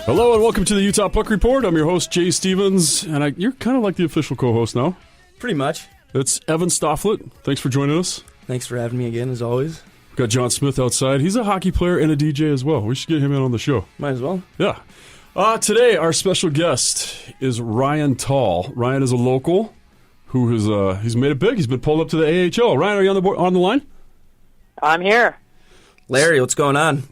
Hello and welcome to the Utah Puck Report. I'm your host, Jay Stevens, and you're kind of like the official co-host now. Pretty much. It's Evan Stofflet. Thanks for joining us. Thanks for having me again, as always. We've got John Smith outside. He's a hockey player and a DJ as well. We should get him in on the show. Might as well. Yeah. Today, our special guest is Ryan Tall. Ryan is a local who has he's made it big. He's been pulled up to the AHL. Ryan, are you on the line? I'm here. Larry, what's going on?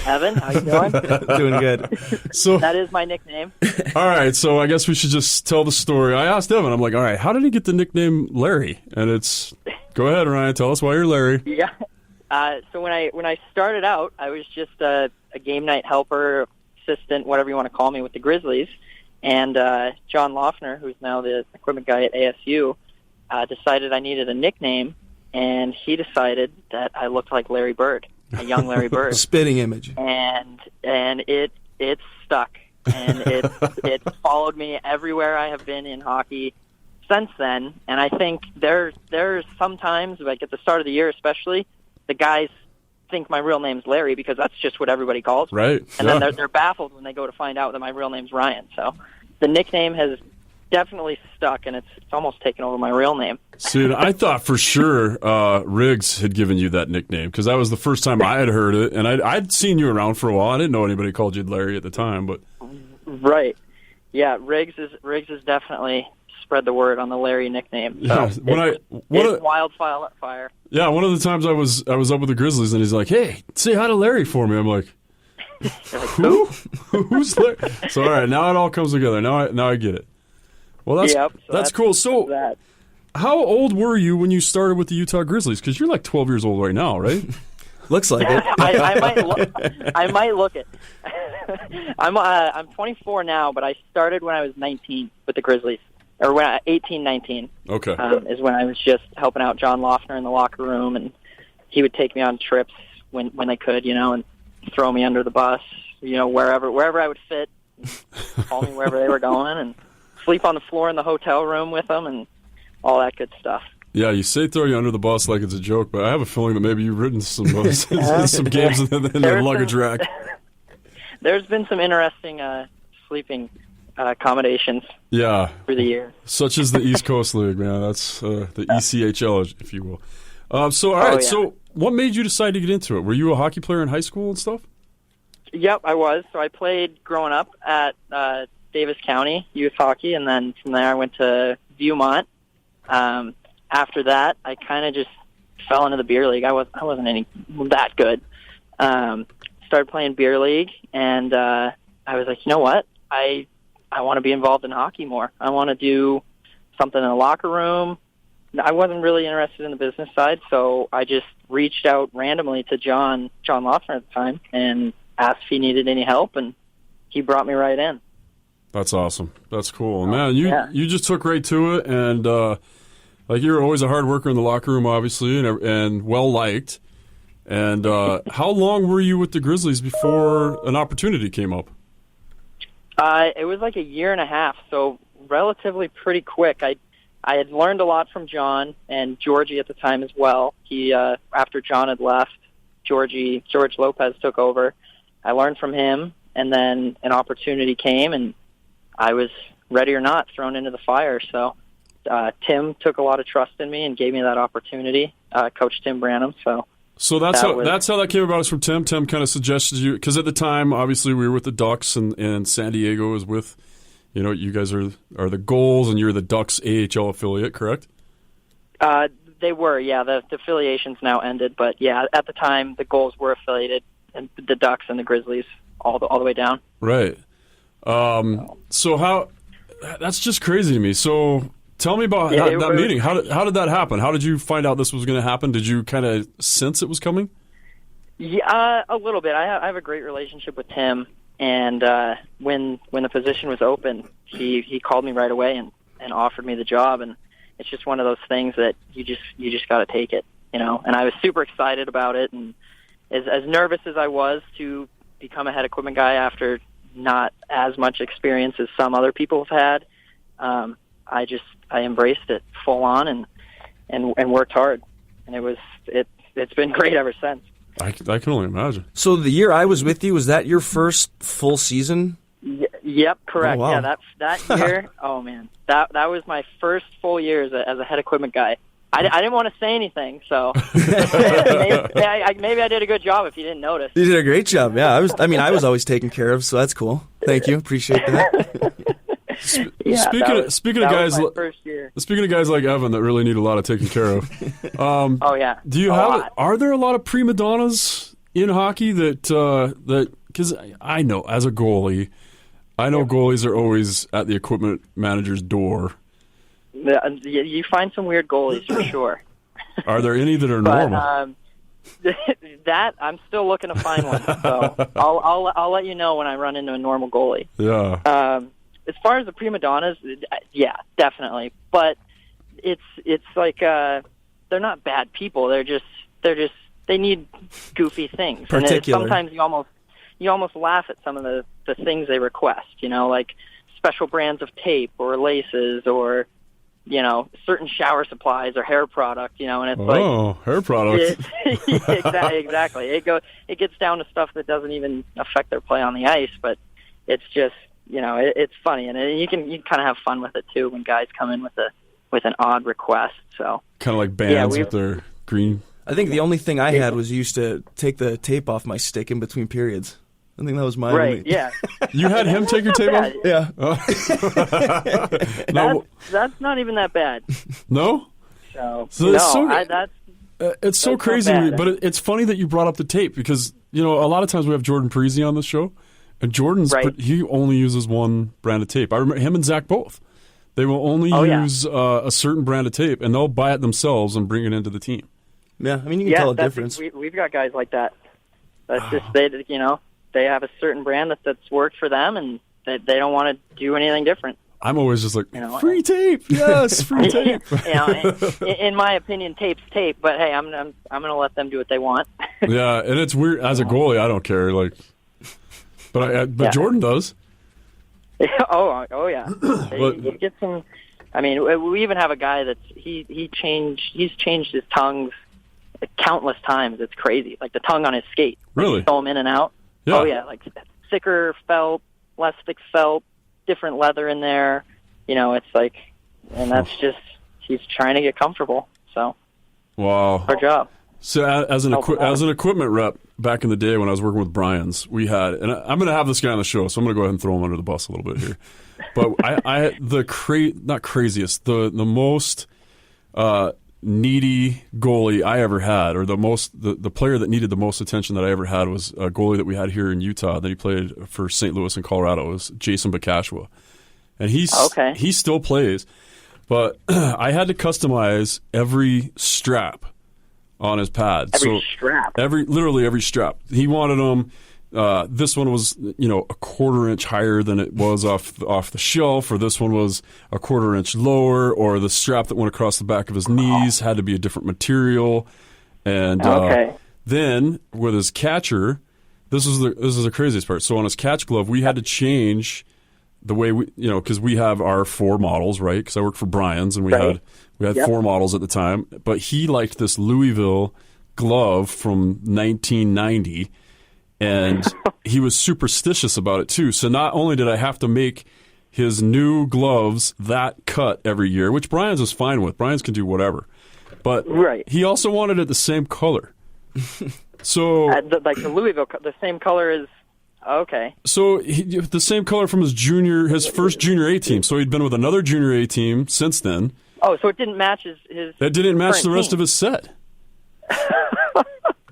Evan, how you doing? Doing good. So that is my nickname. All right, so I guess we should just tell the story. I asked Evan, I'm like, all right, how did he get the nickname Larry? And it's, go ahead, Ryan, tell us why you're Larry. Yeah. So when I started out, I was just a game night helper, assistant, whatever you want to call me, with the Grizzlies. And John Loeffner, who's now the equipment guy at ASU, decided I needed a nickname, and he decided that I looked like Larry Bird. A young Larry Bird. Spitting image. And it stuck. And it followed me everywhere I have been in hockey since then. And I think there's sometimes, like at the start of the year especially, the guys think my real name's Larry because that's just what everybody calls me. Right. And then they're baffled when they go to find out that my real name's Ryan. So the nickname has definitely stuck, and it's almost taken over my real name. See, I thought for sure Riggs had given you that nickname because that was the first time I had heard it, and I'd seen you around for a while. I didn't know anybody called you Larry at the time, but right, yeah, Riggs has definitely spread the word on the Larry nickname. So yeah, it's wildfire. Yeah, one of the times I was up with the Grizzlies, and he's like, "Hey, say hi to Larry for me." I'm like, "Who? Who's Larry?" So all right, now it all comes together. Now I get it. Well, that's cool. So, how old were you when you started with the Utah Grizzlies? Because you're like 12 years old right now, right? Looks like it. I might look it. I'm 24 now, but I started when I was 19 with the Grizzlies, or when 18, 19. Okay. Is when I was just helping out John Loeffner in the locker room, and he would take me on trips when they could, and throw me under the bus, wherever I would fit, call me wherever they were going, and sleep on the floor in the hotel room with them and all that good stuff. Yeah, you say throw you under the bus like it's a joke, but I have a feeling that maybe you've written some games in the luggage rack. There's been some interesting sleeping accommodations through the years. Such as the East Coast League, man. That's the ECHL, if you will. So what made you decide to get into it? Were you a hockey player in high school and stuff? Yep, I was. So I played growing up at Davis County youth hockey, and then from there I went to Viewmont. After that, I kind of just fell into the beer league. I wasn't any that good. Started playing beer league, and I was like, you know what? I want to be involved in hockey more. I want to do something in the locker room. I wasn't really interested in the business side, so I just reached out randomly to John Loeffner at the time and asked if he needed any help, and he brought me right in. That's awesome. That's cool. Man, you just took right to it, and like you were always a hard worker in the locker room, obviously, and well-liked. And how long were you with the Grizzlies before an opportunity came up? It was like a year and a half, so relatively pretty quick. I had learned a lot from John and Georgie at the time as well. He after John had left, George Lopez took over. I learned from him, and then an opportunity came, and I was ready or not thrown into the fire. So Tim took a lot of trust in me and gave me that opportunity, Coach Tim Branham. So that's how that came about. Is from Tim. Tim kind of suggested you, because at the time, obviously, we were with the Ducks, and San Diego was with, you guys are the Gulls, and you're the Ducks AHL affiliate, correct? They were, yeah. The affiliations now ended, but yeah, at the time, the Gulls were affiliated, and the Ducks and the Grizzlies all the way down. Right. So that's just crazy to me. So tell me about that meeting. How did that happen? How did you find out this was going to happen? Did you kind of sense it was coming? Yeah, a little bit. I have a great relationship with Tim, and when the position was open, he called me right away and offered me the job, and it's just one of those things that you just got to take it, And I was super excited about it, and as nervous as I was to become a head equipment guy after not as much experience as some other people have had, I embraced it full on and worked hard, and it's been great ever since. I can only imagine. So the year I was with you, was that your first full season? Yep, correct. Oh, wow. Yeah, that year. Oh man, that was my first full year as a head equipment guy. I didn't want to say anything, so maybe I did a good job if you didn't notice. You did a great job. Yeah, I was always taken care of, so that's cool. Thank you, appreciate that. Speaking of guys, my first year. Speaking of guys like Evan that really need a lot of taking care of. Oh yeah. Do you are there a lot of prima donnas in hockey that because I know as a goalie, I know goalies are always at the equipment manager's door. You find some weird goalies for sure. Are there any that are normal? That I'm still looking to find one. So I'll let you know when I run into a normal goalie. Yeah. As far as the prima donnas, yeah, definitely. But it's like they're not bad people. They need goofy things. Particular. And sometimes you almost laugh at some of the things they request. Like special brands of tape or laces or certain shower supplies or hair product, and it's hair product. Exactly. It gets down to stuff that doesn't even affect their play on the ice, but it's just, it's funny, and you can kind of have fun with it too when guys come in with an odd request. So kind of like bands with their green. I think the only thing I had was used to take the tape off my stick in between periods. I think that was mine. Right, yeah. You had him take your tape off? Yeah. No. That's not even that bad. No? It's so crazy to me, but it's funny that you brought up the tape because, a lot of times we have Jordan Parisi on the show, and he only uses one brand of tape. I remember him and Zach both. They will only use a certain brand of tape, and they'll buy it themselves and bring it into the team. Yeah, I mean, you can tell the difference. We've got guys like that. That's just, they have a certain brand that's worked for them, and they don't want to do anything different. I'm always just like, free tape, yes, free tape. In my opinion, tape's tape, but hey, I'm going to let them do what they want. Yeah, and it's weird. As a goalie, I don't care. But Jordan does. Oh yeah. You get some. I mean, we even have a guy he's changed his tongues countless times. It's crazy. Like the tongue on his skate. Really? Throw him in and out. Yeah. Oh yeah, like thicker felt, less thick felt, different leather in there. It's like, and that's just he's trying to get comfortable. So. Wow. Our job. So as an equipment rep back in the day when I was working with Brian's, we had, and I'm going to have this guy on the show, so I'm going to go ahead and throw him under the bus a little bit here. But I not craziest, the most needy goalie I ever had, or the player that needed the most attention that I ever had was a goalie that we had here in Utah that he played for St. Louis and Colorado. It was Jason Bacashwa. And he still plays, but I had to customize every strap on his pad. Literally every strap. He wanted them. This one was, a quarter-inch higher than it was off the shelf, or this one was a quarter-inch lower, or the strap that went across the back of his knees had to be a different material. And then with his catcher, this is the craziest part. So on his catch glove, we had to change the way we, because we have our 4 models, right? Because I worked for Brian's, and we had 4 models at the time. But he liked this Louisville glove from 1990. And he was superstitious about it, too. So not only did I have to make his new gloves that cut every year, which Brian's is fine with. Brian's can do whatever. But he also wanted it the same color. So like the Louisville, the same color as... Okay. So the same color from his first junior A team. So he'd been with another junior A team since then. Oh, so it didn't match his It didn't match the rest of his set.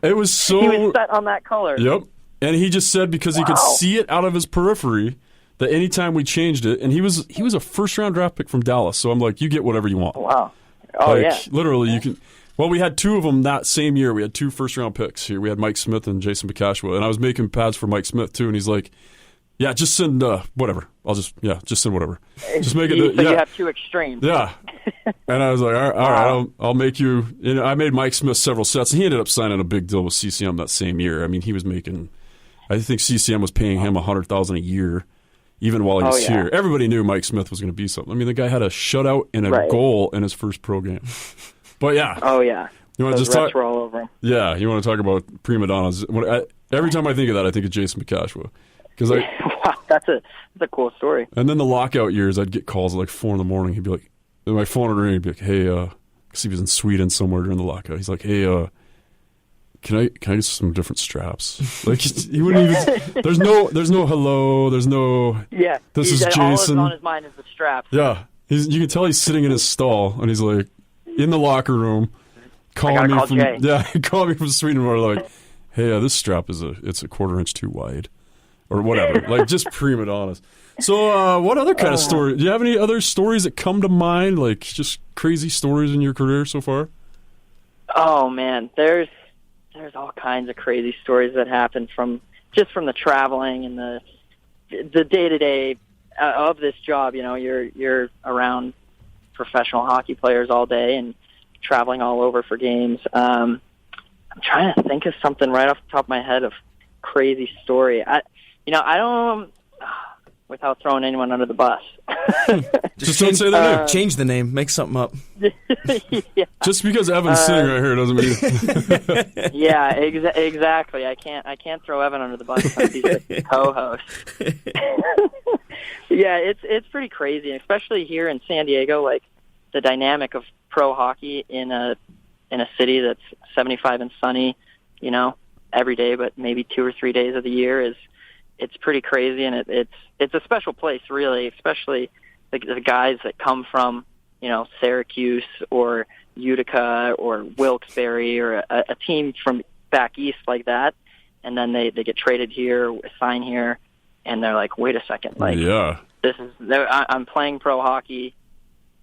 It was so... He was set on that color. Yep. And he just said because he could see it out of his periphery that anytime we changed it, and he was a first-round draft pick from Dallas, so I'm like, you get whatever you want. Wow. Oh, yeah. Literally, you can... Well, we had 2 of them that same year. We had 2 first-round picks here. We had Mike Smith and Jason Bacashwa, and I was making pads for Mike Smith, too, and he's like, yeah, just send whatever. Just send whatever. Just make it... So you have 2 extremes. Yeah. And I was like, all right, I'll make you... I made Mike Smith several sets, and he ended up signing a big deal with CCM that same year. I mean, he was making... I think CCM was paying him $100,000 a year, even while he was here. Everybody knew Mike Smith was going to be something. I mean, the guy had a shutout and a goal in his first pro game. But yeah. Oh yeah. You want to just talk? Were all over him. Yeah, you want to talk about prima donnas? Every time I think of that, I think of Jason McCashua. Wow, that's a cool story. And then the lockout years, I'd get calls at like 4 a.m. He'd be like, my phone would ring. He'd be like, hey, because he was in Sweden somewhere during the lockout. He's like, hey, can I get some different straps? Like he wouldn't even. There's no hello. There's no. Yeah. This is Jason. All that's on his mind is the straps. Yeah. You can tell he's sitting in his stall and he's like in the locker room, calling me from Sweden. We're like, hey, this strap it's a 1/4 inch too wide, or whatever. Like just prima donnas. So, what other kind of story? Do you have any other stories that come to mind? Like just crazy stories in your career so far? Oh man, there's all kinds of crazy stories that happen from the traveling and the day-to-day of this job. You know, you're around professional hockey players all day and traveling all over for games. I'm trying to think of something right off the top of my head of crazy story. I don't, without throwing anyone under the bus. Just don't say their name. Change the name. Make something up. Yeah. Just because Evan's sitting right here doesn't mean. Yeah, exactly. I can't throw Evan under the bus. He's a co-host. Yeah, it's pretty crazy, especially here in San Diego. Like the dynamic of pro hockey in a city that's 75 and sunny, you know, every day, but maybe 2 or 3 days of the year it's pretty crazy, and it's a special place, really, especially the guys that come from, you know, Syracuse or Utica or Wilkes-Barre or a team from back east like that, and then they get traded here, sign here, and they're like, wait a second, like I'm playing pro hockey,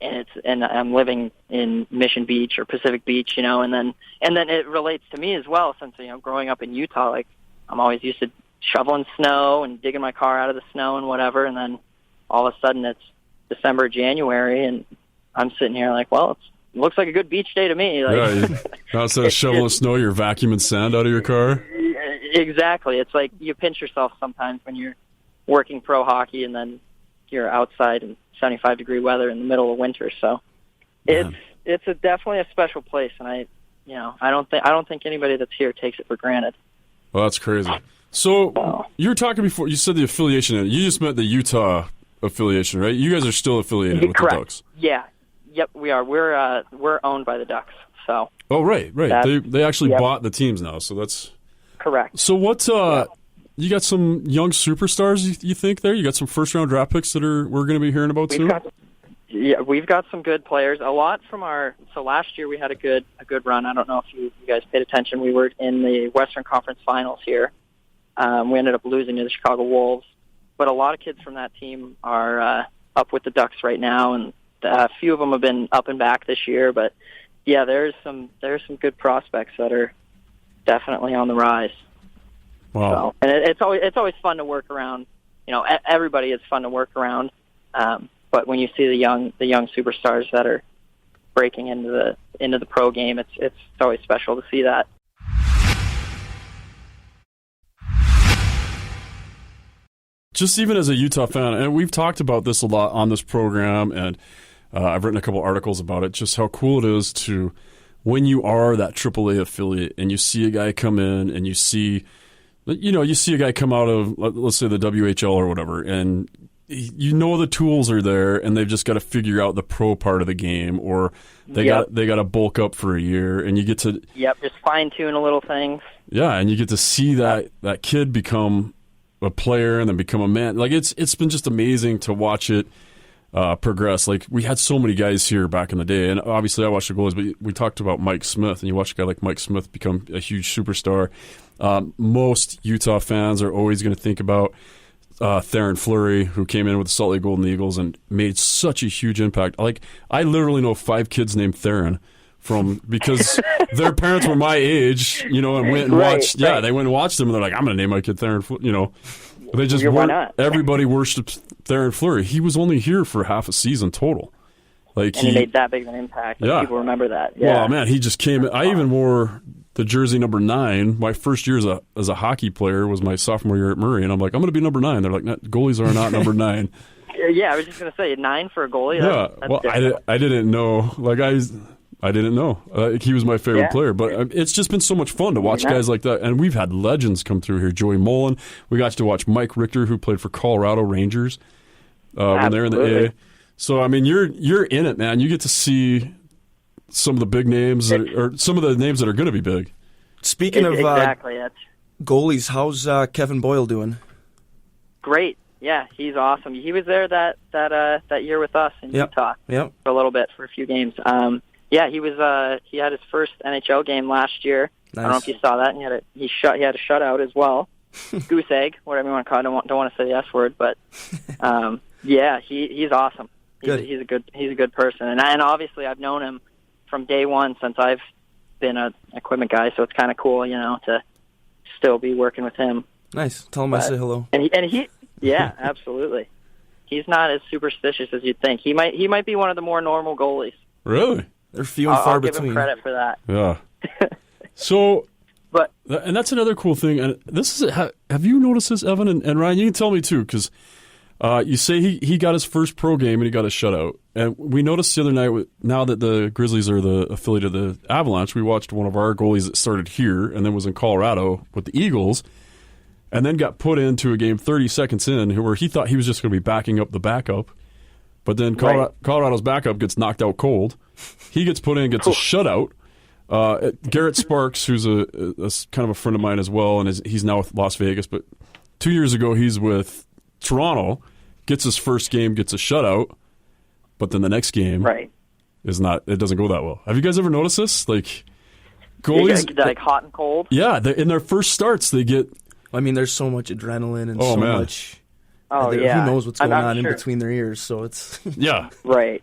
and I'm living in Mission Beach or Pacific Beach, you know, and then it relates to me as well, since, you know, growing up in Utah, like I'm always used to shoveling snow and digging my car out of the snow and whatever, and then all of a sudden it's December, January, and I'm sitting here like, well, it looks like a good beach day to me. Like, yeah, instead of shoveling snow, you're vacuuming sand out of your car. Exactly. It's like you pinch yourself sometimes when you're working pro hockey and then you're outside in 75-degree weather in the middle of winter. So it's definitely a special place, and I don't think anybody that's here takes it for granted. Well, that's crazy. So you were talking before. You said the affiliation. You just meant the Utah affiliation, right? You guys are still affiliated with the Ducks. Yeah. Yep, we are. We're owned by the Ducks. So. Oh, right. They actually bought the teams now, so that's correct. So what? You got some young superstars. You think there? You got some first-round draft picks we're going to be hearing about soon. We've got some good players. A lot from so last year we had a good run. I don't know if you guys paid attention. We were in the Western Conference Finals here. We ended up losing to the Chicago Wolves, but a lot of kids from that team are up with the Ducks right now, and a few of them have been up and back this year. But yeah, there's some good prospects that are definitely on the rise. Wow! So, and it's always fun to work around. You know, everybody is fun to work around, but when you see the young superstars that are breaking into the pro game, it's always special to see that. Just even as a Utah fan, and we've talked about this a lot on this program, and I've written a couple articles about it, just how cool it is to, when you are that AAA affiliate and you see a guy come in and you see a guy come out of, let's say, the WHL or whatever, and you know the tools are there, and they've just got to figure out the pro part of the game, or they got to bulk up for a year, and you get to just fine-tune a little things. Yeah, and you get to see that kid become a player and then become a man. Like it's been just amazing to watch it progress. Like we had so many guys here back in the day, and obviously I watched the goalies, but we talked about Mike Smith, and you watch a guy like Mike Smith become a huge superstar. Most Utah fans are always going to think about Theron Fleury, who came in with the Salt Lake Golden Eagles and made such a huge impact. Like I literally know 5 kids named Theron because their parents were my age, you know, and went and watched. Yeah, they went and watched them, and they're like, I'm going to name my kid Theron. You know, they just everybody worshipped Theron Fleury. He was only here for half a season total. Like he made that big of an impact. Like, people remember that. Yeah. Well, man, he just came in. I even wore the jersey number 9. My first year as a hockey player was my sophomore year at Murray, and I'm like, I'm going to be number 9. They're like, goalies are not number 9. Yeah, I was just going to say 9 for a goalie. Yeah, well, I didn't know. Like I didn't know. He was my favorite player. But it's just been so much fun to watch guys like that. And we've had legends come through here. Joey Mullen. We got to watch Mike Richter, who played for Colorado Rangers when they were in the A. So, I mean, you're in it, man. You get to see some of the big names, or some of the names that are going to be big. Speaking of exactly, goalies, how's Kevin Boyle doing? Great. Yeah, he's awesome. He was there that year with us in Utah for a little bit, for a few games. Yeah, he was. He had his first NHL game last year. Nice. I don't know if you saw that. And he had a shutout as well. Goose egg, whatever you want to call it. Don't want to say the S word, but yeah, he's awesome. He's a good person, and obviously I've known him from day one since I've been an equipment guy. So it's kind of cool, to still be working with him. Nice. Tell him I say hello. And he yeah, absolutely. He's not as superstitious as you'd think. He might be one of the more normal goalies. Really? They're few and far I'll between. Give him credit for that. Yeah. So, and that's another cool thing. And this is have you noticed this, Evan and Ryan? You can tell me too, because you say he got his first pro game and he got a shutout. And we noticed the other night, now that the Grizzlies are the affiliate of the Avalanche, we watched one of our goalies that started here and then was in Colorado with the Eagles, and then got put into a game 30 seconds in where he thought he was just going to be backing up the backup. But then Colorado's backup gets knocked out cold. He gets put in, gets a shutout. Garrett Sparks, who's a kind of a friend of mine as well, and he's now with Las Vegas, but 2 years ago he's with Toronto, gets his first game, gets a shutout, but then the next game it doesn't go that well. Have you guys ever noticed this? Like, goalies... Like hot and cold? Yeah, in their first starts they get... I mean, there's so much adrenaline and much... Oh, who knows what's going on in between their ears, so it's... Yeah. Right.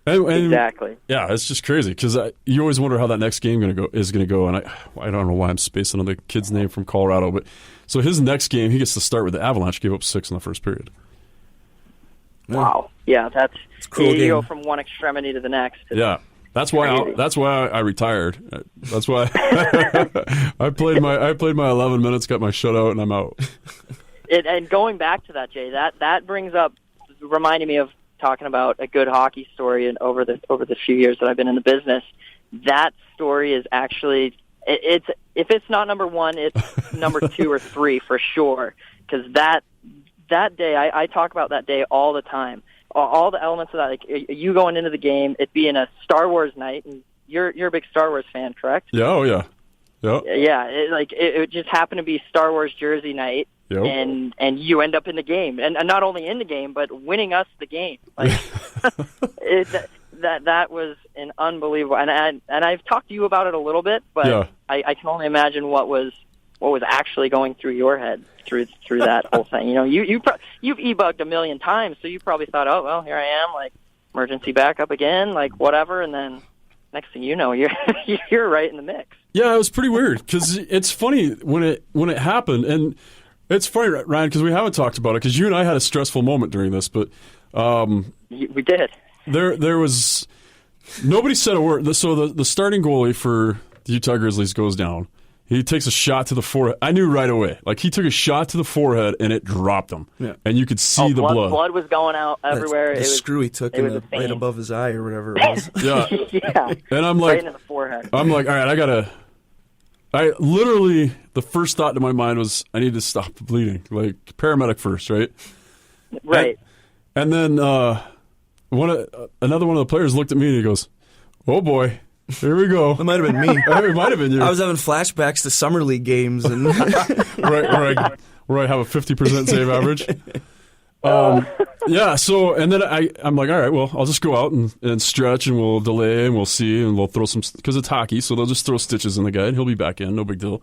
And, exactly. Yeah, it's just crazy because you always wonder how that next game is going to go. And I don't know why I'm spacing on the kid's name from Colorado, but so his next game he gets to start with the Avalanche. Gave up 6 in the first period. Wow. Yeah, that's cool. You go from one extremity to the next. Yeah, that's why I retired. That's why I played my 11 minutes, got my shutout, and I'm out. And going back to that, Jay, that brings up, reminding me of talking about a good hockey story, and over the few years that I've been in the business, that story is actually if it's not number one, it's number 2 or 3 for sure. Because that day, I talk about that day all the time. All the elements of that, like you going into the game, it being a Star Wars night, and you're a big Star Wars fan, correct? Yeah, oh yeah, yep. Yeah. It just happened to be Star Wars jersey night. Yep. And you end up in the game, and not only in the game, but winning us the game. Like that was an unbelievable. And I've talked to you about it a little bit, but I can only imagine what was actually going through your head through that whole thing. You've e-bugged a million times, so you probably thought, oh well, here I am, like emergency backup again, like whatever, and then next thing you know, you're right in the mix. Yeah, it was pretty weird because it's funny when it happened. And it's funny, Ryan, because we haven't talked about it, because you and I had a stressful moment during this, but... we did. There was... Nobody said a word. So the starting goalie for the Utah Grizzlies goes down. He takes a shot to the forehead. I knew right away. Like, he took a shot to the forehead, and it dropped him. Yeah. And you could see the blood. Blood was going out everywhere. The screw he took right above his eye or whatever it was. Yeah. Yeah. And I'm like... Right in the forehead. I'm like, all right, I literally, the first thought in my mind was, I need to stop the bleeding. Like, paramedic first, right? Right. And then another one of the players looked at me and he goes, oh boy, here we go. It might have been me. It might have been you. I was having flashbacks to summer league games. And right, where I have a 50% save average. Yeah, so, and then I'm like, all right, well, I'll just go out and stretch, and we'll delay, and we'll see, and we'll throw some, because it's hockey, so they'll just throw stitches in the guy, and he'll be back in, no big deal.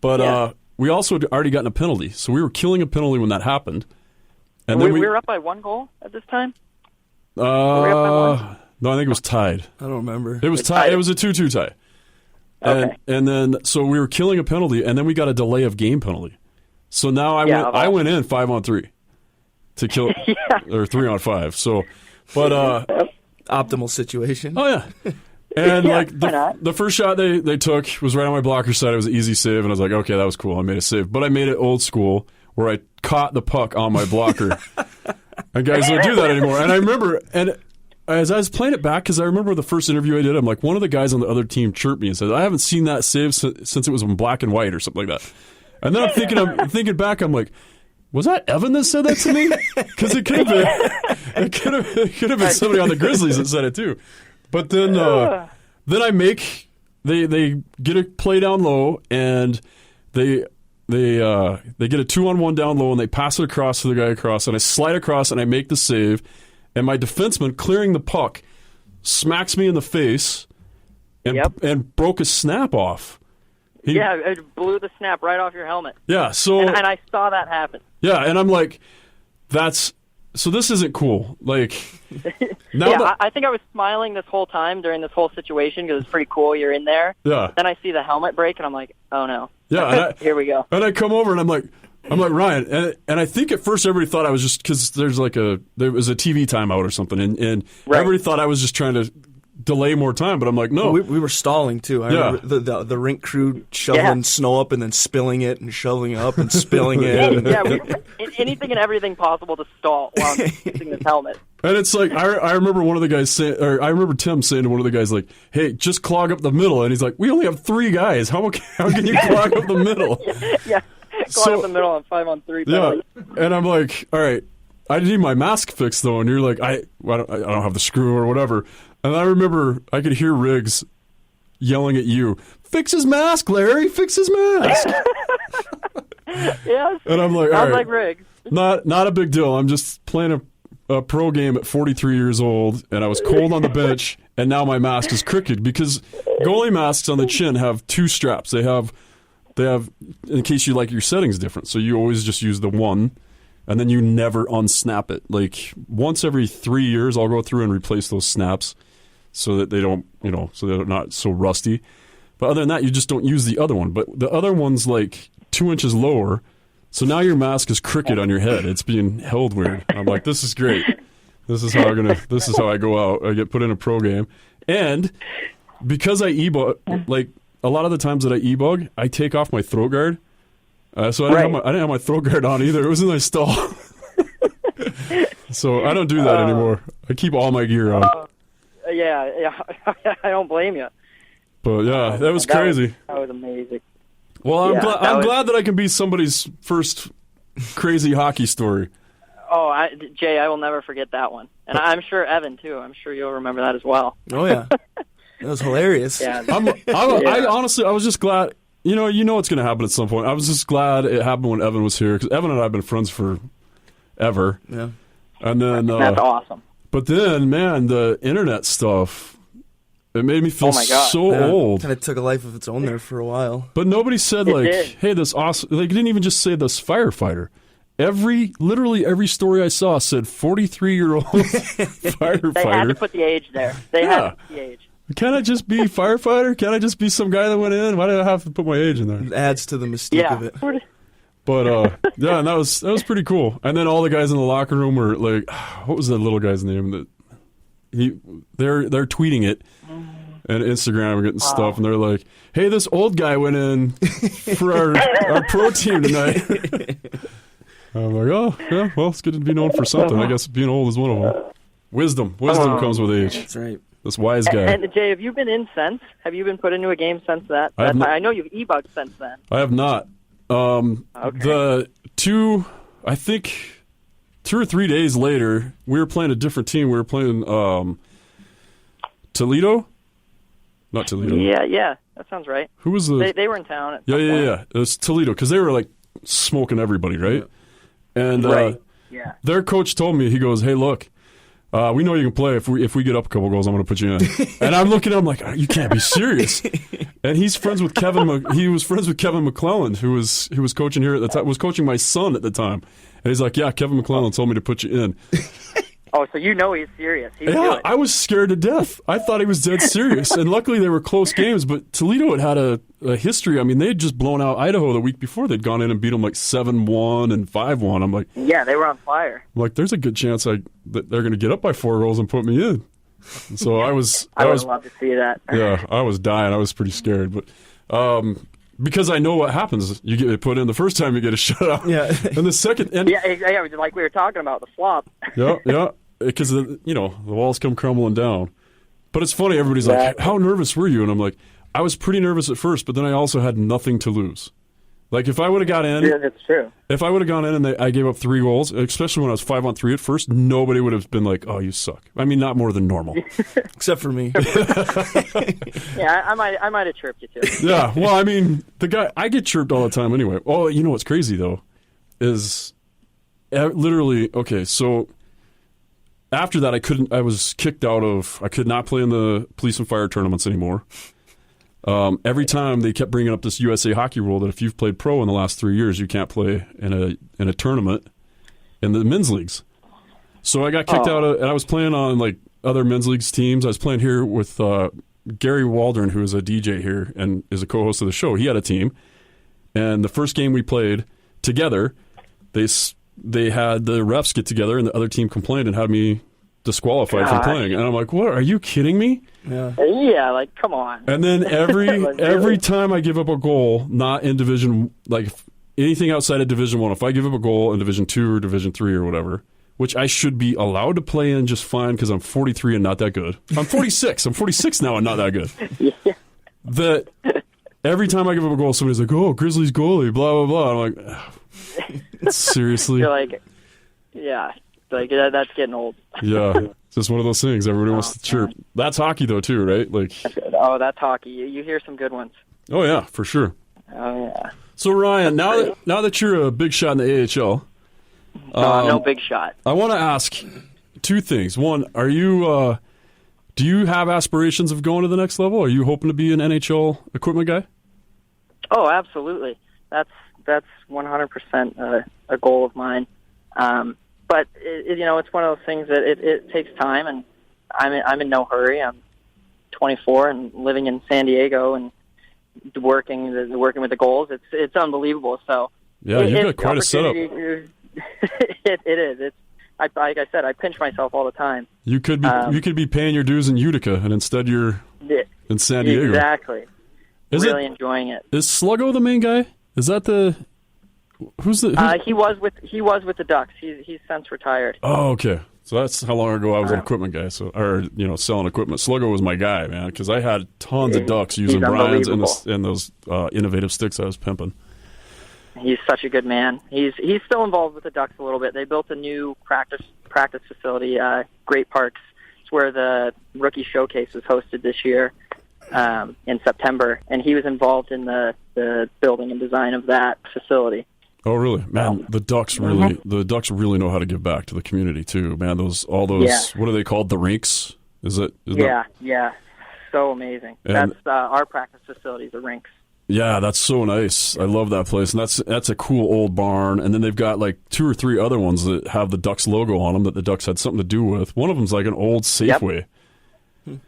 But we also had already gotten a penalty, so we were killing a penalty when that happened. And then we were up by 1 goal at this time? Were we up by 1? No, I think it was tied. I don't remember. It was tied. It was a 2-2 tie. Okay. And then, so we were killing a penalty, and then we got a delay of game penalty. So now I went in 5-on-3 to kill, or 3-on-5. So, but optimal situation. Oh yeah. And like the first shot they took was right on my blocker side. It was an easy save, and I was like, okay, that was cool. I made a save, but I made it old school where I caught the puck on my blocker. And guys don't do that anymore. And I remember, and as I was playing it back, because I remember the first interview I did, I'm like, one of the guys on the other team chirped me and said, I haven't seen that save since it was in black and white or something like that. And then I'm thinking back, I'm like, was that Evan that said that to me? Because it could have been somebody on the Grizzlies that said it too. But then I make they get a play down low, and they get a 2-on-1 down low, and they pass it across to the guy across, and I slide across and I make the save, and my defenseman clearing the puck smacks me in the face and broke his snap off. It blew the snap right off your helmet. Yeah, so and I saw that happen. Yeah, and I'm like, so this isn't cool. Like, now I think I was smiling this whole time during this whole situation because it's pretty cool. You're in there. Yeah. Then I see the helmet break, and I'm like, oh no. Yeah. Here we go. And I come over, and I'm like Ryan, and I think at first everybody thought I was just because there was a TV timeout or something, and everybody thought I was just trying to delay more time, but I'm like, no. We were stalling too. I remember the rink crew shoveling snow up and then spilling it and shoveling up and spilling it. Anything and everything possible to stall while I'm using this helmet. And it's like, I remember one of the guys saying, or I remember Tim saying to one of the guys, like, hey, just clog up the middle. And he's like, we only have 3 guys. How can you clog up the middle? Clog up the middle on 5-on-3. Yeah. And I'm like, all right, I need my mask fixed though. And you're like, I don't have the screw or whatever. And I remember I could hear Riggs yelling at you, fix his mask, Larry, fix his mask. Yes. And I'm like, all right, like Riggs. Not a big deal. I'm just playing a pro game at 43 years old, and I was cold on the bench, and now my mask is crooked because goalie masks on the chin have 2 straps. They have, in case you like your settings different, so you always just use the one, and then you never unsnap it. Like once every 3 years, I'll go through and replace those snaps so that they don't, so they're not so rusty. But other than that, you just don't use the other one. But the other one's like 2 inches lower, so now your mask is crooked on your head. It's being held weird. I'm like, this is great. This is how I go out. I get put in a pro game, and because I e-bug, like a lot of the times that I e-bug, I take off my throat guard. So I didn't have my throat guard on either. It was in my stall. So I don't do that anymore. I keep all my gear on. Yeah. I don't blame you. But yeah, that was crazy. That was amazing. Well, I'm glad that I can be somebody's first crazy hockey story. Oh, Jay, I will never forget that one. And I'm sure Evan, too. I'm sure you'll remember that as well. Oh, yeah. That was hilarious. Yeah. I honestly, I was just glad. You know what's going to happen at some point. I was just glad it happened when Evan was here, because Evan and I have been friends forever. Yeah. And then that's awesome. But then, man, the internet stuff, it made me feel so old. Kind of took a life of its own there for a while. But nobody said hey, this awesome. They didn't even just say this firefighter. Literally every story I saw said 43-year-old firefighter. They had to put the age there. They had to put the age. Can I just be firefighter? Can I just be some guy that went in? Why did I have to put my age in there? It adds to the mystique of it. But and that was pretty cool. And then all the guys in the locker room were like, what was that little guy's name? They're tweeting it and Instagram and getting stuff, and they're like, hey, this old guy went in for our pro team tonight. I'm like, oh yeah, well, it's good to be known for something. I guess being old is one of them. Wisdom comes with age. That's right. This wise guy. And Jay, have you been in since? Have you been put into a game since that? I know you've e-bugged since then. I have not. The 2 or 3 days later, we were playing a different team. We were playing Toledo. Not Toledo. Yeah, that sounds right. Who was the? They were in town. At Yeah. It was Toledo because they were like smoking everybody, right? And their coach told me, he goes, "Hey, look, we know you can play. If we get up a couple goals, I'm going to put you in." And I'm looking at him like, you can't be serious. And he's friends with Kevin. He was friends with Kevin McClelland, who was coaching here at the time. Was coaching my son at the time. And he's like, "Yeah, Kevin McClelland told me to put you in." Oh, so you know he's serious. I was scared to death. I thought he was dead serious. And luckily they were close games, but Toledo had a history. I mean, they had just blown out Idaho the week before. They'd gone in and beat them like 7-1 and 5-1. I'm like... Yeah, they were on fire. I'm like, there's a good chance that they're going to get up by 4 goals and put me in. And so I would love to see that. Yeah, I was dying. I was pretty scared. But because I know what happens. You get put in the first time, you get a shutout. Yeah. And the second... Yeah, like we were talking about, the flop. Yeah. because the walls come crumbling down. But it's funny. Everybody's like, "How nervous were you?" And I'm like, "I was pretty nervous at first, but then I also had nothing to lose." Like if I would have got in, yeah, that's true. If I would have gone in and I gave up 3 goals, especially when I was 5-on-3 at first, nobody would have been like, "Oh, you suck." I mean, not more than normal, except for me. Yeah, I might have chirped you too. Yeah, well, I mean, I get chirped all the time anyway. Oh, you know what's crazy though is literally okay. So after that, I was kicked out of. I could not play in the police and fire tournaments anymore. Every time they kept bringing up this USA hockey rule that if you've played pro in the last 3 years, you can't play in a tournament in the men's leagues. So I got kicked out of, and I was playing on like other men's leagues teams. I was playing here with Gary Waldron, who is a DJ here and is a co-host of the show. He had a team, and the first game we played together, they had the refs get together, and the other team complained and had me disqualified from playing. And I'm like, "What? Are you kidding me?" Yeah, like come on. And then every time I give up a goal, not in Division, like anything outside of Division 1, if I give up a goal in Division 2 or Division 3 or whatever, which I should be allowed to play in just fine because I'm 43 and not that good. I'm 46. I'm 46 now and not that good. Yeah. That every time I give up a goal, somebody's like, "Oh, Grizzlies goalie, blah, blah, blah." I'm like, seriously? You're like, yeah, like that's getting old. Yeah. It's just one of those things. Everybody wants to chirp. That's hockey, though, too, right? Like, that's hockey. You hear some good ones. Oh, yeah, for sure. Oh, yeah. So, Ryan, now that you're a big shot in the AHL... no big shot. I want to ask 2 things. One, are you... do you have aspirations of going to the next level? Are you hoping to be an NHL equipment guy? Oh, absolutely. That's 100% a goal of mine. But it's one of those things that it takes time, and I'm in no hurry. I'm 24 and living in San Diego and working with the Gulls. It's unbelievable. So yeah, you've got quite a setup. It is. It's like I said, I pinch myself all the time. You could be paying your dues in Utica, and instead you're in San Diego. Exactly. Really enjoying it. Is Sluggo the main guy? Is that the? He was with the Ducks. He's since retired. Oh, okay. So that's how long ago I was an equipment guy. So, selling equipment. Sluggo was my guy, man, because I had tons of Ducks using Brian's and those innovative sticks I was pimping. He's such a good man. He's still involved with the Ducks a little bit. They built a new practice facility, Great Parks. It's where the rookie showcase was hosted this year in September, and he was involved in the building and design of that facility. Oh, really? Man, the Ducks really know how to give back to the community too, man. What are they called? The rinks? Yeah. So amazing. And that's our practice facility, the rinks. Yeah, that's so nice. I love that place. And that's a cool old barn. And then they've got like 2 or 3 other ones that have the Ducks logo on them that the Ducks had something to do with. One of them's like an old Safeway. Yep.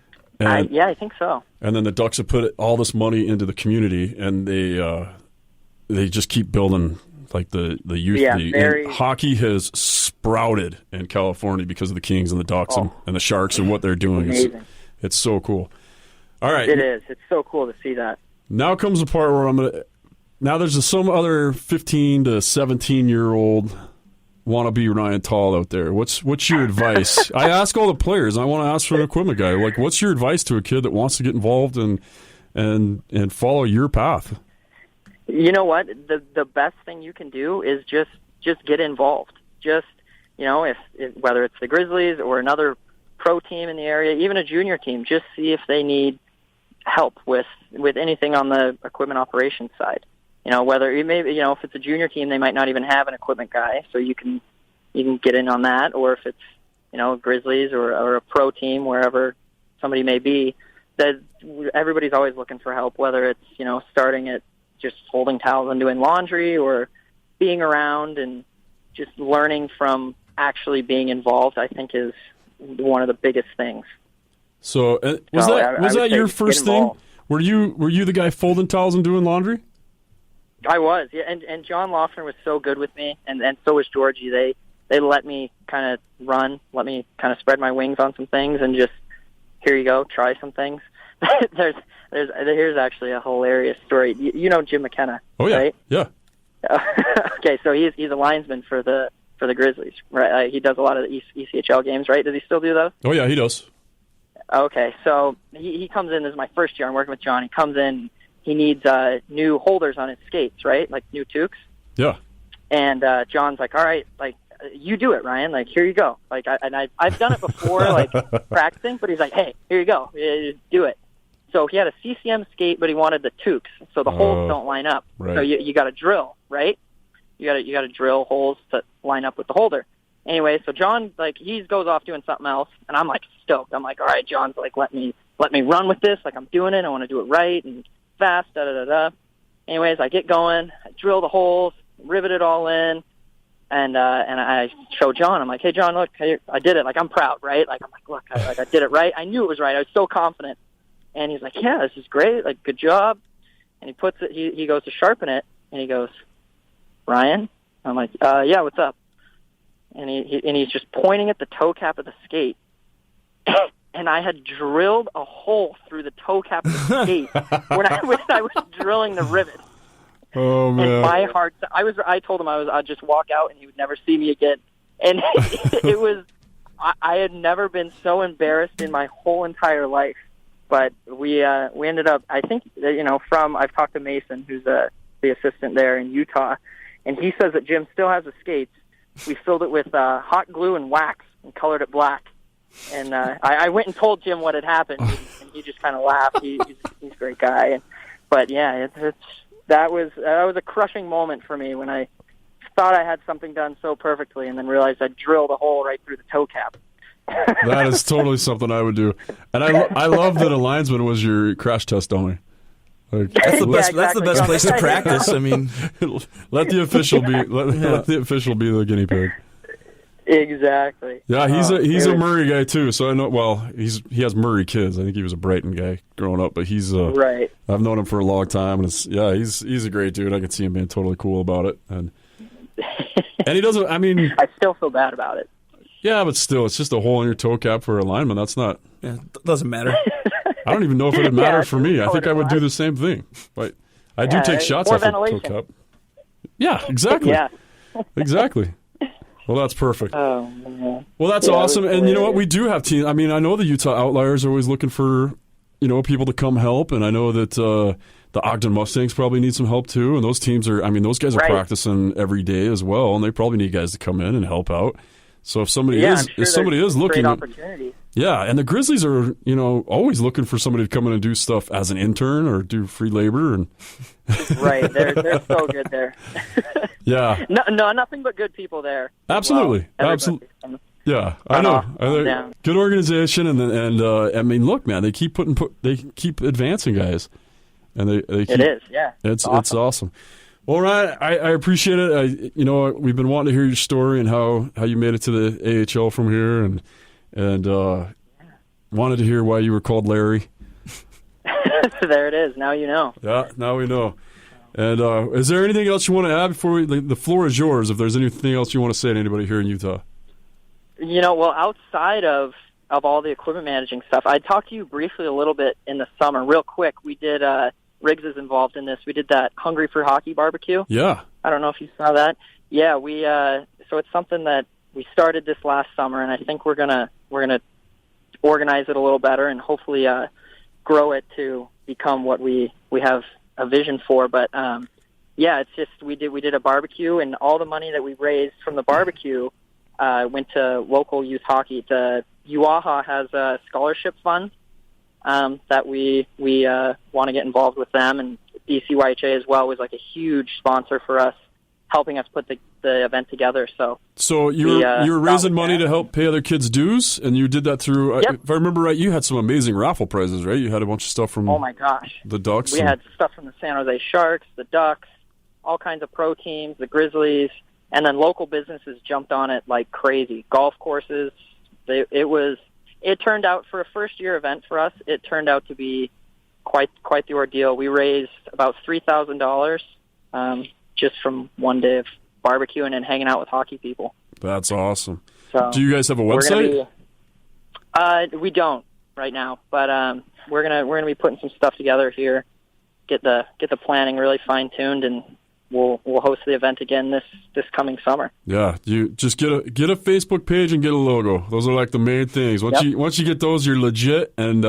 I think so. And then the Ducks have put all this money into the community, and they just keep building. Like the youth, hockey has sprouted in California because of the Kings and the Ducks and the Sharks and what they're doing. It's so cool. All right, it is. It's so cool to see that. Now comes the part where now there's some other 15 to 17-year-old wannabe Ryan Tall out there. What's your advice? I ask all the players. I want to ask for an equipment guy. Like, what's your advice to a kid that wants to get involved and follow your path? You know what? The best thing you can do is just get involved. Just, if whether it's the Grizzlies or another pro team in the area, even a junior team, just see if they need help with anything on the equipment operations side. Whether if it's a junior team, they might not even have an equipment guy, so you can get in on that. Or if it's Grizzlies or a pro team, wherever somebody may be, that everybody's always looking for help. Whether it's starting at just folding towels and doing laundry, or being around and just learning from actually being involved, I think is one of the biggest things. So was that your first thing? Were you the guy folding towels and doing laundry? I was, yeah. And John Loeffner was so good with me, and so was Georgie. They let me kind of run, let me kind of spread my wings on some things, and just here you go, try some things. Here's actually a hilarious story. You know Jim McKenna, oh yeah, right? Yeah. Okay, so he's a linesman for the for the Grizzlies, right? He does a lot of the ECHL games, right? Does he still do those? Oh, yeah, he does. Okay, so he comes in. This is my first year. I'm working with John. He comes in. He needs new holders on his skates, right? Like new toques. Yeah. And John's like, all right, like, you do it, Ryan. Like, here you go. Like, I've done it before, like, practicing, but he's like, hey, here you go. Do it. So he had a CCM skate, but he wanted the toques, so the holes don't line up. Right. So you got to drill, right? You got to drill holes to line up with the holder. Anyway, so John, like, he goes off doing something else, and I'm like stoked. I'm like, all right, John's like, let me run with this. Like, I'm doing it. I want to do it right and fast. Da da da da. Anyways, I get going. I drill the holes, rivet it all in, and I show John. I'm like, hey, John, look, I did it. Like, I'm proud, right? Like, I'm like, look, I did it right. I knew it was right. I was so confident. And he's like, yeah, this is great. Like, good job. And he puts it. He goes to sharpen it, and he goes, Ryan. I'm like, yeah, what's up? And he's just pointing at the toe cap of the skate. And I had drilled a hole through the toe cap of the skate when I was drilling the rivet. Oh man! And my heart, I told him I'd just walk out and he would never see me again. And it was, I had never been so embarrassed in my whole entire life. But we ended up, I think, I've talked to Mason, who's the assistant there in Utah, and he says that Jim still has the skates. We filled it with hot glue and wax and colored it black. And I went and told Jim what had happened, and he just kind of laughed. He's a great guy. But yeah, that was a crushing moment for me when I thought I had something done so perfectly, and then realized I drilled a hole right through the toe cap. That is totally something I would do. And I love that a linesman was your crash test dummy. Like, that's the best. Exactly. That's the best place to practice. I mean, let the official be. Let the official be the guinea pig. Exactly. Yeah, he's a Murray guy too. So I know. Well, he has Murray kids. I think he was a Brighton guy growing up, but he's right. I've known him for a long time, and he's a great dude. I can see him being totally cool about it, and he doesn't. I mean, I still feel bad about it. Yeah, but still, it's just a hole in your toe cap for a lineman. That's not. Yeah, doesn't matter. I don't even know if it would matter for me. I think I would do the same thing. But I do take shots off the toe cap. Yeah, exactly. Yeah. Exactly. Well, that's perfect. Oh, man. Well, that's awesome. And you know what? We do have teams. I mean, I know the Utah Outliers are always looking for, people to come help. And I know that the Ogden Mustangs probably need some help too. And those teams those guys are practicing every day as well. And they probably need guys to come in and help out. So if somebody is looking, and the Grizzlies are always looking for somebody to come in and do stuff as an intern or do free labor and right, they're so good there. Yeah, no, nothing but good people there. Absolutely, absolutely. Yeah, I know. Good organization, and I mean, look, man, they keep advancing guys, and they keep, it is, yeah, it's awesome. Well, Ryan, I appreciate it. We've been wanting to hear your story and how you made it to the AHL from here, and wanted to hear why you were called Larry. There it is. Now you know. Yeah, now we know. And is there anything else you want to add before the floor is yours? If there's anything else you want to say to anybody here in Utah. Well, outside of all the equipment managing stuff, I'd talk to you briefly a little bit in the summer, real quick. We did. Riggs is involved in this. We did that Hungry for Hockey barbecue. Yeah. I don't know if you saw that. Yeah, we so it's something that we started this last summer, and I think we're gonna organize it a little better and hopefully grow it to become what we have a vision for. But it's just we did a barbecue, and all the money that we raised from the barbecue went to local youth hockey. The UAHA has a scholarship fund that we want to get involved with them, and DCYHA as well was like a huge sponsor for us, helping us put the event together. So you're raising money to help pay other kids' dues, and you did that through. Yep. If I remember right, you had some amazing raffle prizes, right? You had a bunch of stuff from. Oh my gosh, the Ducks. We had stuff from the San Jose Sharks, the Ducks, all kinds of pro teams, the Grizzlies, and then local businesses jumped on it like crazy. Golf courses. It turned out, for a first-year event for us, it turned out to be quite the ordeal. We raised about $3,000 just from one day of barbecuing and hanging out with hockey people. That's awesome. So do you guys have a website? We don't right now, but we're gonna be putting some stuff together here, get the planning really fine-tuned, and we'll host the event again this coming summer. Yeah, you just get a Facebook page and get a logo. Those are like the main things. Once you get those, you're legit, and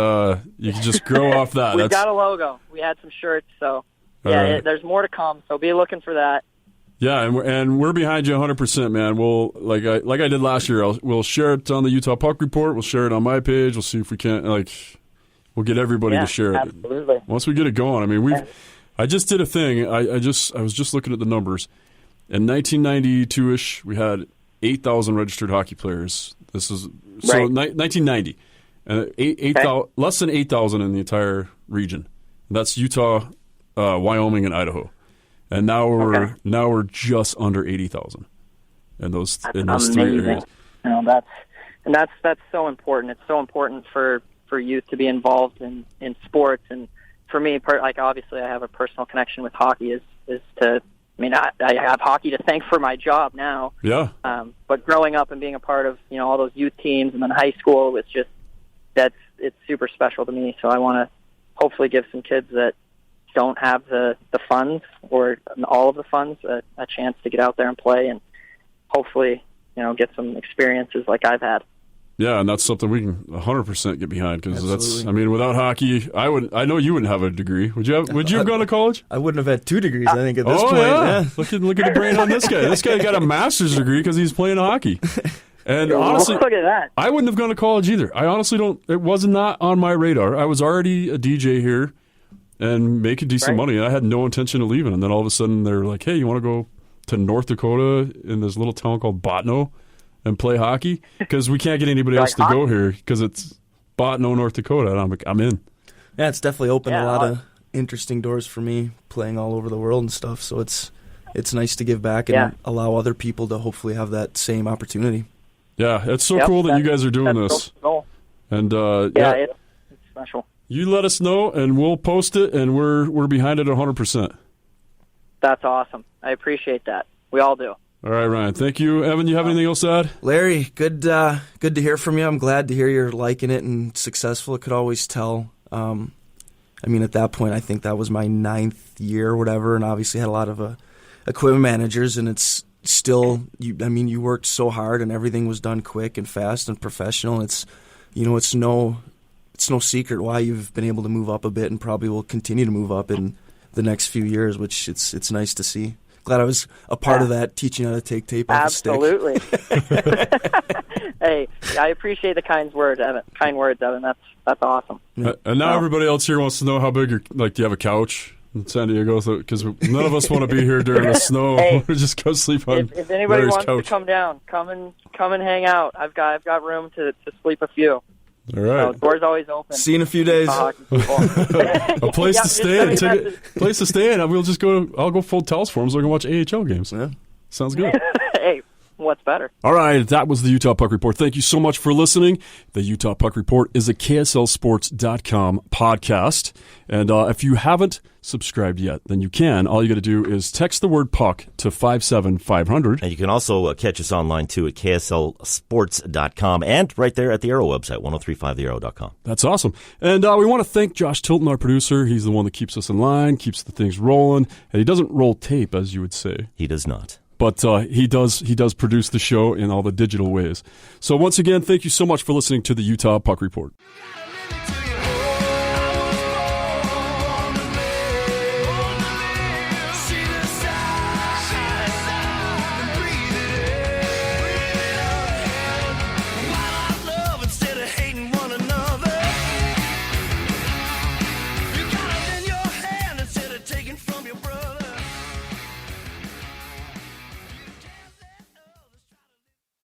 you can just grow off that. We've got a logo. We had some shirts, so yeah, there's more to come. So be looking for that. Yeah, and we're behind you 100%, man. We'll like I did last year. We'll share it on the Utah Puck Report. We'll share it on my page. We'll see if we can we'll get everybody to share it. Absolutely. Once we get it going, I mean I just did a thing. I was just looking at the numbers. In 1992ish, we had 8,000 registered hockey players. This is 1990, and less than 8,000 in the entire region. That's Utah, Wyoming, and Idaho. And now we're just under 80,000 in those three areas. That's so important. It's so important for youth to be involved in sports. And for me, obviously, I have a personal connection with hockey. I have hockey to thank for my job now. Yeah. But growing up and being a part of all those youth teams and then high school, it's super special to me. So I want to hopefully give some kids that don't have the funds or all of the funds a chance to get out there and play and hopefully get some experiences like I've had. Yeah, and that's something we can 100% get behind because without hockey, I know you wouldn't have a degree. Would you have gone to college? I wouldn't have had 2 degrees. I think at this point. Yeah. Look at the brain on this guy. This guy got a master's degree because he's playing hockey. And honestly, look at that. I wouldn't have gone to college either. I honestly don't. It was not on my radar. I was already a DJ here and making decent money. I had no intention of leaving. And then all of a sudden, they're like, "Hey, you want to go to North Dakota in this little town called Botno and play hockey? Because we can't get anybody else to go here because it's Botno, North Dakota." And I'm like, I'm in. Yeah, it's definitely opened a lot of interesting doors for me, playing all over the world and stuff. So it's nice to give back and allow other people to hopefully have that same opportunity. Yeah, it's so cool that you guys are doing this. So cool. And it's special. You let us know, and we'll post it, and we're behind it 100%. That's awesome. I appreciate that. We all do. All right, Ryan. Thank you. Evan, you have anything else to add? Larry, good to hear from you. I'm glad to hear you're liking it and successful. It could always tell. At that point, I think that was my 9th year or whatever, and obviously had a lot of equipment managers, and it's still, you worked so hard, and everything was done quick and fast and professional. It's no secret why you've been able to move up a bit and probably will continue to move up in the next few years, which it's nice to see. Glad I was a part of that, teaching how to take tape off a stick. Absolutely. Hey, I appreciate the kind words, Evan. That's awesome. And now everybody else here wants to know how big do you have a couch in San Diego? Because none of us want to be here during the snow. Hey, We're just go sleep on if anybody Larry's wants couch. to come down, come and hang out. I've got room to sleep a few. All right. So door's always open. See you in a few days. A place to stay in. Place to stay in. I'll go fold towels for them so I can watch AHL games. Yeah. Sounds good. Hey, what's better? All right, that was the Utah Puck Report. Thank you so much for listening. The Utah Puck Report is a KSLSports.com podcast. And if you haven't subscribed yet, then you can. All you got to do is text the word puck to 57500. And you can also catch us online, too, at KSLSports.com and right there at the Arrow website, 1035thearrow.com. That's awesome. And we want to thank Josh Tilton, our producer. He's the one that keeps us in line, keeps the things rolling. And he doesn't roll tape, as you would say. He does not. But he does produce the show in all the digital ways. So once again, thank you so much for listening to the Utah Puck Report.